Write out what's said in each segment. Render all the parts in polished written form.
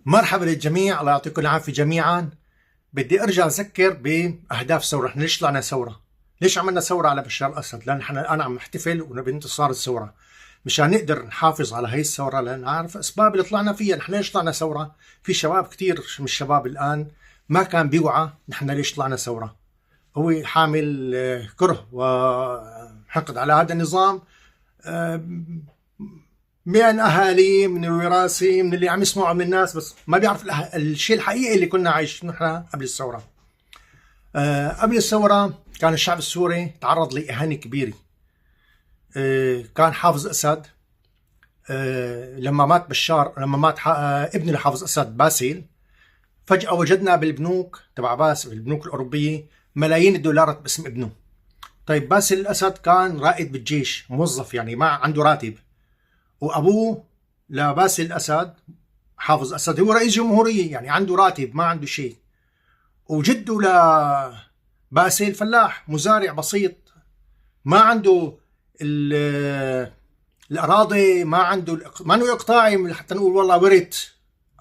مرحبا للجميع، الله يعطيكم العافية جميعا. بدي ارجع اذكر باهداف الثورة. احنا ليش طلعنا ثورة؟ ليش عملنا ثورة على بشار الاسد؟ لان احنا الان عم نحتفل بانتصار الثورة، مشان نقدر نحافظ على هي الثورة، لان نعرف اسباب اللي طلعنا فيها. نحن ليش طلعنا ثورة؟ في شباب كثير من الشباب الان ما كان بيوعى نحن ليش طلعنا ثورة. هو حامل كره وحقد على هذا النظام، من اهالي، من الوراثي، من اللي عم يسمعوا من الناس، بس ما بيعرف الشيء الحقيقي اللي كنا عايشين نحن قبل الثوره. قبل الثوره كان الشعب السوري تعرض لاهانه كبيره. كان حافظ اسد، لما مات بشار، لما مات ابن لحافظ اسد باسل، فجاه وجدنا بالبنوك تبع باسل، البنوك الاوروبيه، ملايين الدولارات باسم ابنه. طيب باسل الاسد كان رائد بالجيش، موظف، يعني ما عنده راتب، وابوه لباسل الاسد حافظ اسد هو رئيس جمهوريه، يعني عنده راتب ما عنده شيء. وجده لباسل فلاح مزارع بسيط، ما عنده الاراضي، ما عنده، ما انه اقطاعي حتى نقول والله ورث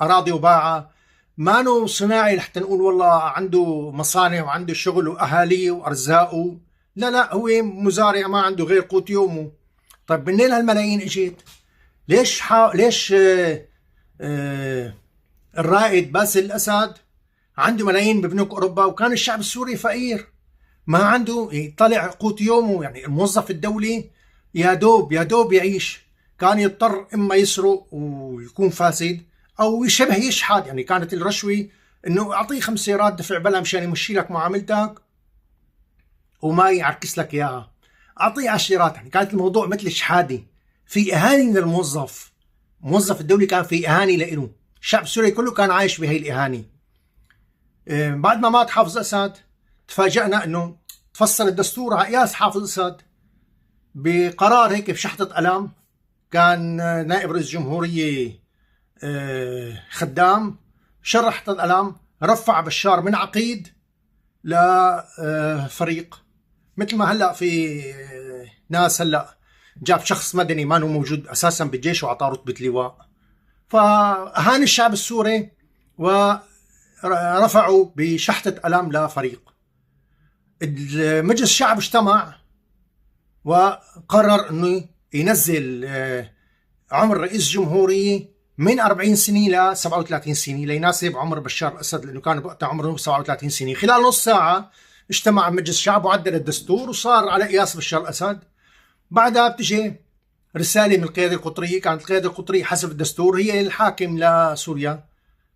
اراضي وباعها، ما انه صناعي لحتى نقول والله عنده مصانع وعنده شغل واهاليه وارزاقه. لا، هو مزارع ما عنده غير قوت يومه. طيب منين هالملايين اجت؟ ليش الرائد باسل الاسد عنده ملايين ببنوك اوروبا وكان الشعب السوري فقير ما عنده يطلع قوت يومه؟ يعني الموظف الدولي يا دوب يعيش، كان يضطر اما يسرق ويكون فاسد او شبه يشحد. يعني كانت الرشوه انه اعطيه 5 سيارات دفع بلا مشان يمشي لك معاملتك وما يعكس لك اياها، اعطيه 10 سيارات. يعني كانت الموضوع مثل الشحاده، في اهانه للموظف. الموظف الدولي كان في اهانه له. الشعب السوري كله كان عايش بهي الاهانه. بعد ما مات حافظ اسد تفاجأنا انه تفصل الدستور على قياس حافظ اسد بقرار هيك بشحطة قلم. كان نائب رئيس جمهورية خدام شرح القلم، رفع بشار من عقيد لفريق. مثل ما هلا في ناس هلا جاب شخص مدني ما هو موجود اساسا بالجيش وعطاه رتبة لواء، فأهان الشعب السوري ورفعوا بشحطة قلم لفريق. مجلس الشعب اجتمع وقرر انه ينزل عمر رئيس جمهورية من 40 سنة ل 37 سنة ليناسب عمر بشار الاسد، لانه كان بوقتها عمره 37 سنة. خلال نص ساعة اجتمع مجلس الشعب وعدل الدستور وصار على قياس بشار الاسد. بعدها بتجي رسالة من القيادة القطرية. كانت القيادة القطرية حسب الدستور هي الحاكم لسوريا،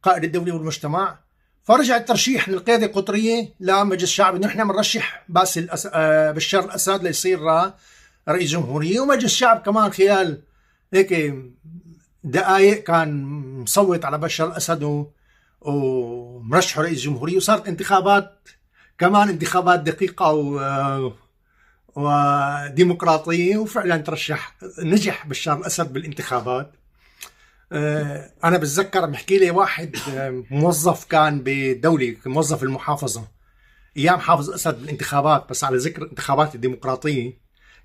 قائد الدولة والمجتمع. فرجع الترشيح من القيادة القطرية لمجلس الشعب انه احنا بنرشح بشار الاسد ليصير رئيس جمهورية. ومجلس الشعب كمان خلال هيك دقائق كان مصوت على بشار الاسد ومرشحه رئيس جمهورية. وصارت انتخابات، كمان انتخابات دقيقة وديمقراطية، وفعلا ترشح، نجح بشار الاسد بالانتخابات. انا بتذكر بحكي لي واحد موظف كان بدولة، موظف المحافظة ايام حافظ اسد بالانتخابات، بس على ذكر الانتخابات الديمقراطية،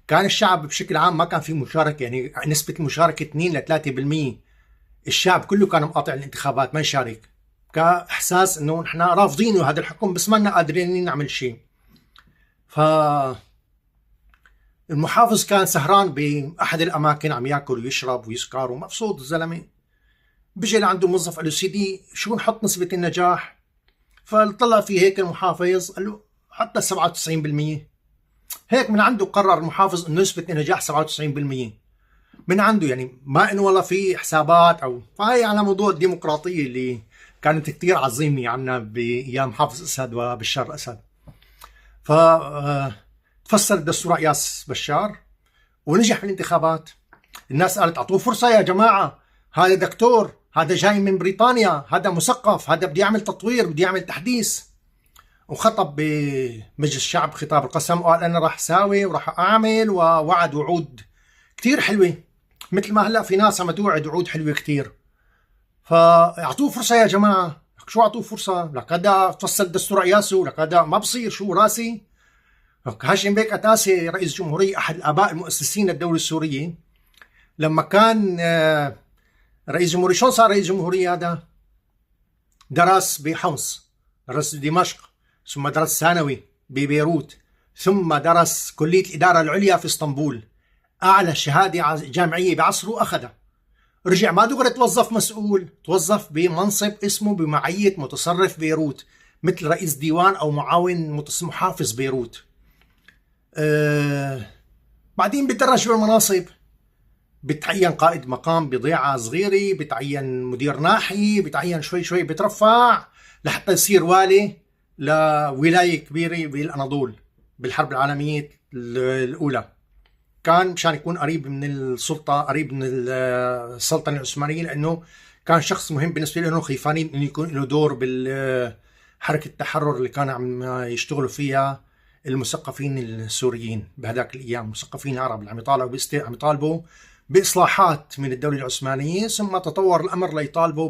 كان الشعب بشكل عام ما كان في مشاركة، يعني نسبة المشاركة 2 ل 3%. الشعب كله كان مقاطع الانتخابات ما يشارك، كاحساس انه نحن رافضين هذا الحكم بس ما لنا قادرين نعمل شيء. ف المحافظ كان سهران باحد الاماكن عم ياكل ويشرب ويسكر ومبسوط الزلمه. بيجي لعنده موظف قال له سيدي شو نحط نسبة النجاح؟ فطلع فيه هيك المحافظ قال له حتى 97%. هيك من عنده قرر المحافظ انه نسبة النجاح 97% من عنده، يعني ما انه والله في حسابات او. فهي على موضوع الديمقراطية اللي كانت كتير عظيمة عنا بايام حافظ اسد وبشار الاسد. ف تفسر الدستور على قياس بشار ونجح بالانتخابات. الناس قالت اعطوه فرصة يا جماعة، هذا دكتور، هذا جاي من بريطانيا، هذا مثقف، هذا بده يعمل تطوير، بده يعمل تحديث. وخطب بمجلس الشعب خطاب القسم وقال انا راح ساوي وراح اعمل، ووعد وعود كتير حلوة، مثل ما هلا في ناس عم توعد وعود حلوة كتير. فاعطوه فرصة يا جماعة. شو اعطوه فرصة؟ لك هذا فصل الدستور قياسه، لك هذا ما بصير، شو راسي؟ هاشم بيك أتاسي رئيس جمهورية، أحد الآباء المؤسسين للدولة السورية، لما كان رئيس جمهورية، شلون صار رئيس جمهورية هذا؟ درس بحمص، درس بدمشق، ثم درس ثانوي ببيروت، ثم درس كلية الإدارة العليا في اسطنبول، أعلى شهادة جامعية بعصره أخذها. رجع ما دغري توظف مسؤول، توظف بمنصب اسمه بمعية متصرف بيروت، مثل رئيس ديوان أو معاون محافظ بيروت. بعدين بتدرج بالمناصب، بتعين قائد مقام بضيعة صغيرة، بتعين مدير ناحية، بتعين شوي شوي بترفع لحتى يصير والي لولاية كبيرة بالأناضول بالحرب العالمية الأولى. كان مشان يكون قريب من السلطة، قريب من السلطنة العثمانية، لأنه كان شخص مهم بالنسبة له، خيفانين أنه يكون له دور بالحركة التحرر اللي كانوا عم يشتغلوا فيها المثقفين السوريين بهذاك الأيام، المثقفين العرب اللي عم يطالبوا بإصلاحات من الدولة العثمانية. ثم تطور الأمر ليطالبوا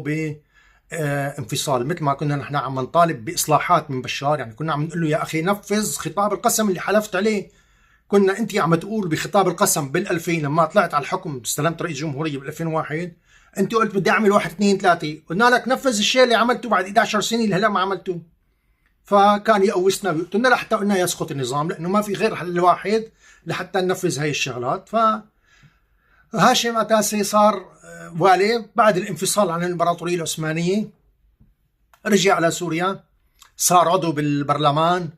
بانفصال، مثل ما كنا نحن عم نطالب بإصلاحات من بشار. يعني كنا عم نقول له يا أخي نفذ خطاب القسم اللي حلفت عليه. كنا أنت عم تقول بخطاب القسم بال2000 لما طلعت على الحكم استلمت رئيس جمهورية بال2001، أنت قلت بدي أعمل 1 2 3، قلنا لك نفذ الشيء اللي عملته بعد 11 سنة اللي هلا ما عملته. فكان يقوسنا ويقتلنا لحتى قلنا يسقط النظام، لأنه ما في غير حل واحد لحتى ننفذ هاي الشغلات. هاشم أتاسي صار والي بعد الانفصال عن الإمبراطورية العثمانية، رجع على سوريا، صار عضو بالبرلمان،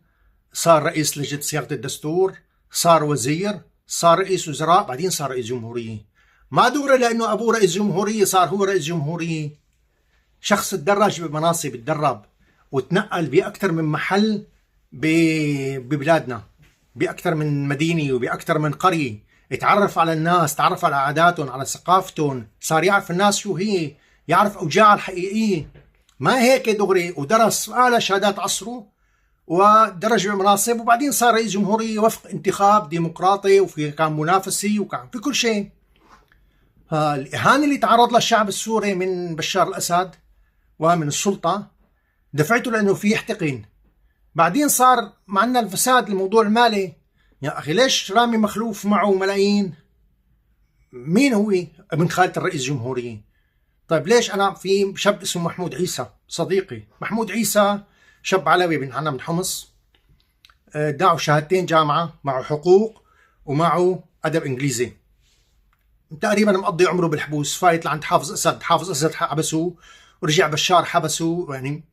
صار رئيس لجنة صياغة الدستور، صار وزير، صار رئيس وزراء، بعدين صار رئيس جمهورية. ما دغري لأنه أبوه رئيس جمهورية صار هو رئيس جمهورية. شخص تدرج بمناصب، تدرب وتنقل بأكثر من محل ببلادنا، بأكثر من مدينة وبأكثر من قرية، يتعرف على الناس، تعرف على عاداتهم، على ثقافتهم، صار يعرف الناس شو هي، يعرف أوجاعها الحقيقية. ما هيك دغري، ودرس أعلى شهادات عصره ودرج بمناصب، وبعدين صار رئيس جمهورية وفق انتخاب ديمقراطي، وفي كان منافسي وكان في كل شيء. الإهانة اللي تعرض لها الشعب السوري من بشار الأسد ومن السلطة دفعته لأنه في يحتقن. بعدين صار معنا الفساد، الموضوع المالي. يا أخي ليش رامي مخلوف معه ملايين؟ مين هو؟ ابن خالة الرئيس الجمهورية. طيب ليش أنا في شاب اسمه محمود عيسى صديقي، محمود عيسى شاب علوي من حمص، دعوا شهادتين جامعة، معه حقوق ومعه أدب إنجليزي، تقريبا مقضي عمره بالحبوس، فايت لعند حافظ أسد، حافظ أسد حبسوه، ورجع بشار حبسوه. يعني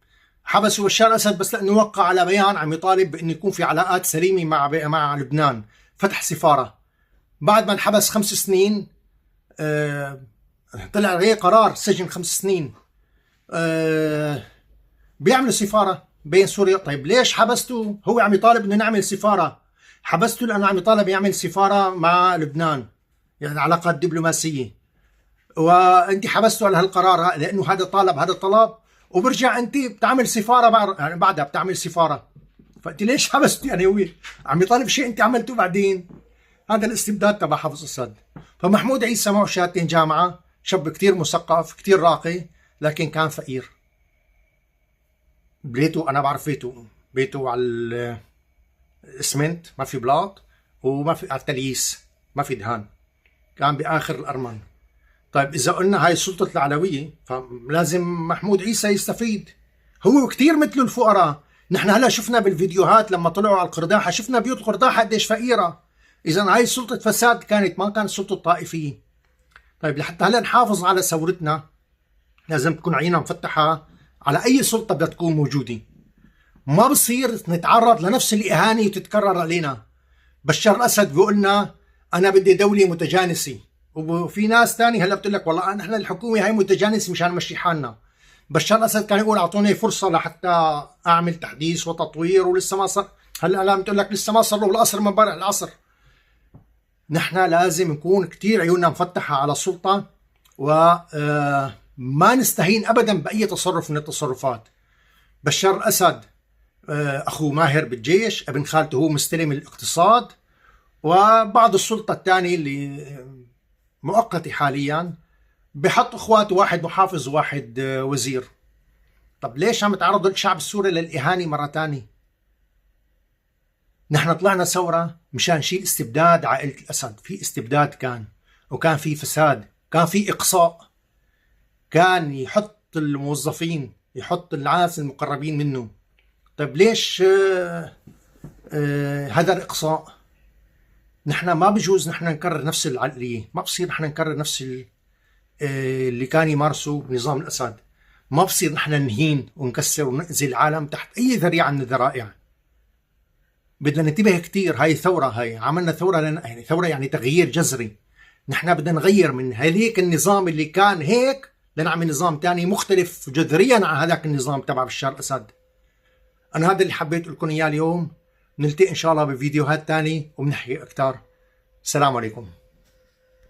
حبسوا بشار الأسد بس لأنه وقع على بيان عم يطالب بأنه يكون في علاقات سليمة مع لبنان، فتح سفارة. بعد ما انحبس 5 سنين طلع عليه قرار سجن 5 سنين. بيعملوا سفارة بين سوريا. طيب ليش حبسته؟ هو عم يطالب انه نعمل سفارة، حبسته لأنه عم يطالب يعمل سفارة مع لبنان، يعني علاقات دبلوماسية، وانت حبسته على هالقرار لأنه هذا طالب هذا طلب، وبرجع انت بتعمل سفارة يعني بعدها بتعمل سفارة. فانت ليش حبسته؟ يعني هو عم يطالب شيء انت عملته بعدين. هذا الاستبداد تبع حافظ أسد. فمحمود عيسى معه شهادتين جامعة، شاب كتير مثقف كتير راقي، لكن كان فقير. بيته أنا بعرف بيته على الإسمنت، ما في بلاط وما في على التلييس، ما في دهان، كان بآخر الأرمن. طيب إذا قلنا هاي سلطة العلوية فلازم محمود عيسى يستفيد، هو كتير مثله الفقراء. نحن هلا شفنا بالفيديوهات لما طلعوا على القرداحة، شفنا بيوت القرداحة قديش فقيرة. إذا هاي سلطة فساد كانت، ما كانت سلطة طائفية. طيب لحتى هلا نحافظ على ثورتنا لازم تكون عيننا مفتحة على أي سلطة بدها تكون موجودة. ما بصير نتعرض لنفس الإهانة وتتكرر علينا. بشار الأسد بيقولنا أنا بدي دولة متجانسة، وفي ناس تاني هلا بتقول لك والله نحن الحكومة هاي متجانسة مشان نمشي حالنا. بشار الأسد كان يقول أعطوني فرصة لحتى أعمل تحديث وتطوير، ولسه ما صار. هلا لا بتقول لك لسه ما صار له العصر من امبارح العصر. نحن لازم نكون كتير عيوننا مفتحة على السلطة، وما نستهين أبدا بأي تصرف من التصرفات. بشار الأسد أخوه ماهر بالجيش، ابن خالته هو مستلم الاقتصاد، وبعض السلطة الثانية اللي مؤقتة حاليا بحط اخواته، واحد محافظ وواحد وزير. طب ليش عم تعرضوا الشعب السوري للإهانة مرة ثانية؟ نحن طلعنا ثورة مشان نشيل استبداد عائلة الأسد. في استبداد كان، وكان في فساد، كان في إقصاء، كان يحط الموظفين يحط الناس المقربين منه. طيب ليش هذا الإقصاء؟ نحن ما بجوز نحن نكرر نفس العقلية، ما بصير نحن نكرر نفس اللي كان يمارسه نظام الأسد. ما بصير نحن نهين ونكسر ونأذي العالم تحت أي ذريعة من الذرائع. بدنا ننتبه كتير. هاي ثورة، هاي عملنا ثورة يعني ثورة يعني تغيير جذري. نحن بدنا نغير من هذيك النظام اللي كان هيك لنعمل نظام تاني مختلف جذريا عن هذاك النظام تبع بشار الأسد. أنا هذا اللي حبيت أقول لكم إياه اليوم. نلتقي إن شاء الله بفيديوهات تاني وبنحكي أكتر. السلام عليكم.